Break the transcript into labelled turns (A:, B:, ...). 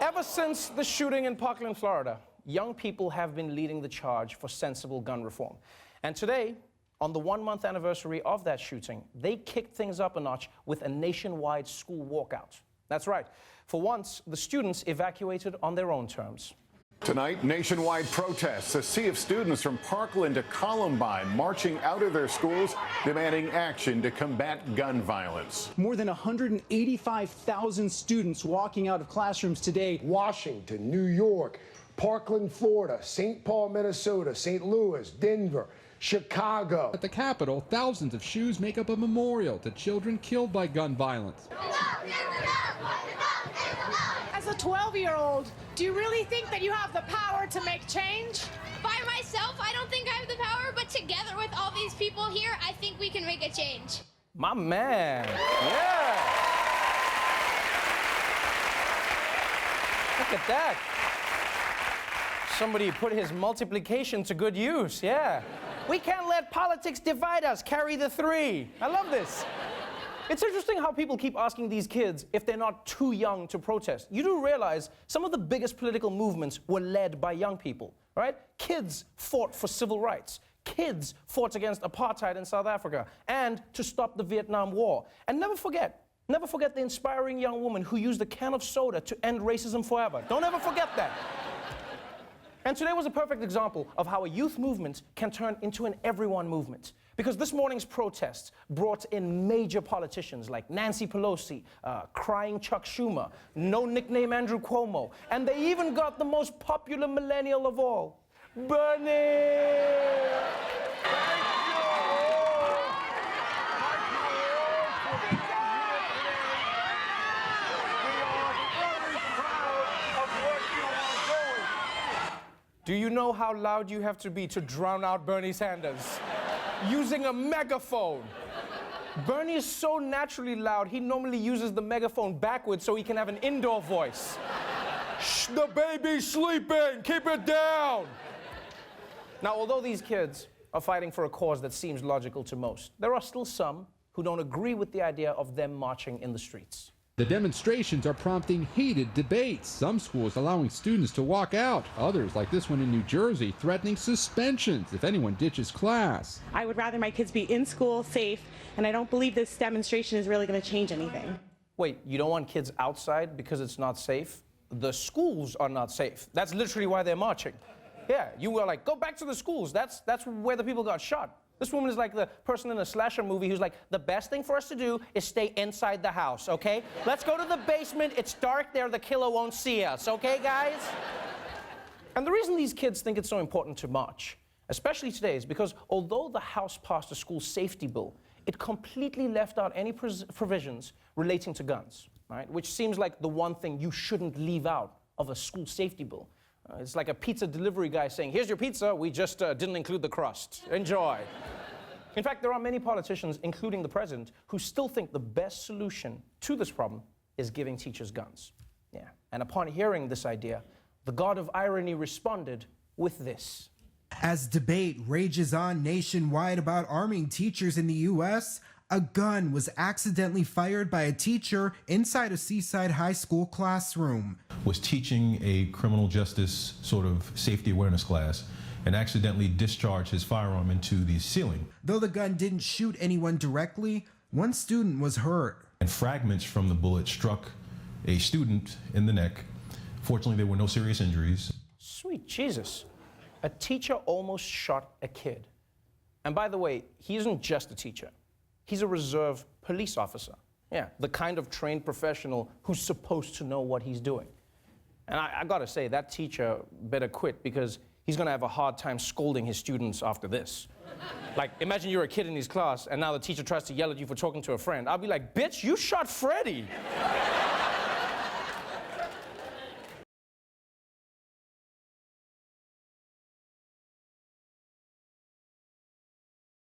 A: Ever since the shooting in Parkland, Florida, young people have been leading the charge for sensible gun reform. And today, on the 1-month anniversary of that shooting, they kicked things up a notch with a nationwide school walkout. That's right. For once, the students evacuated on their own terms.
B: Tonight, nationwide protests. A sea of students from Parkland to Columbine marching out of their schools, demanding action to combat gun violence.
C: More than 185,000 students walking out of classrooms today.
D: Washington, New York, Parkland, Florida, St. Paul, Minnesota, St. Louis, Denver, Chicago.
E: At the Capitol, thousands of shoes make up a memorial to children killed by gun violence.
F: As a 12-year-old, do you really think that you have the power to make change?
G: By myself, I don't think I have the power, but together with all these people here, I think we can make a change.
A: My man. Yeah. Look at that. Somebody put his multiplication to good use, yeah. We can't let politics divide us. Carry the 3. I love this. It's interesting how people keep asking these kids if they're not too young to protest. You do realize some of the biggest political movements were led by young people, right? Kids fought for civil rights. Kids fought against apartheid in South Africa and to stop the Vietnam War. And never forget the inspiring young woman who used a can of soda to end racism forever. Don't ever forget that. And today was a perfect example of how a youth movement can turn into an everyone movement. Because this morning's protests brought in major politicians like Nancy Pelosi, crying Chuck Schumer, no nickname Andrew Cuomo, and they even got the most popular millennial of all, Bernie! Do you know how loud you have to be to drown out Bernie Sanders? Using a megaphone. Bernie is so naturally loud, he normally uses the megaphone backwards so he can have an indoor voice. Shh, the baby's sleeping, keep it down. Now, although these kids are fighting for a cause that seems logical to most, there are still some who don't agree with the idea of them marching in the streets.
E: The demonstrations are prompting heated debates. Some schools allowing students to walk out. Others, like this one in New Jersey, threatening suspensions if anyone ditches class.
H: I would rather my kids be in school, safe, and I don't believe this demonstration is really going to change anything.
A: Wait, you don't want kids outside because it's not safe? The schools are not safe. That's literally why they're marching. Yeah, you were like, go back to the schools. That's where the people got shot. This woman is like the person in a slasher movie who's like, the best thing for us to do is stay inside the house, okay? Let's go to the basement, it's dark there, the killer won't see us, okay, guys? And the reason these kids think it's so important to march, especially today, is because although the House passed a school safety bill, it completely left out any provisions relating to guns, right? Which seems like the one thing you shouldn't leave out of a school safety bill. It's like a pizza delivery guy saying, here's your pizza, we just didn't include the crust. Enjoy. In fact, there are many politicians, including the president, who still think the best solution to this problem is giving teachers guns. Yeah. And upon hearing this idea, the god of irony responded with this.
I: As debate rages on nationwide about arming teachers in the U.S., a gun was accidentally fired by a teacher inside a Seaside High School classroom.
J: Was teaching a criminal justice sort of safety awareness class and accidentally discharged his firearm into the ceiling.
I: Though the gun didn't shoot anyone directly, one student was hurt.
J: And fragments from the bullet struck a student in the neck. Fortunately, there were no serious injuries.
A: Sweet Jesus. A teacher almost shot a kid. And by the way, he isn't just a teacher. He's a reserve police officer. Yeah, the kind of trained professional who's supposed to know what he's doing. And I gotta say, that teacher better quit because he's gonna have a hard time scolding his students after this. Like, imagine you're a kid in his class and now the teacher tries to yell at you for talking to a friend. I'll be like, bitch, you shot Freddy.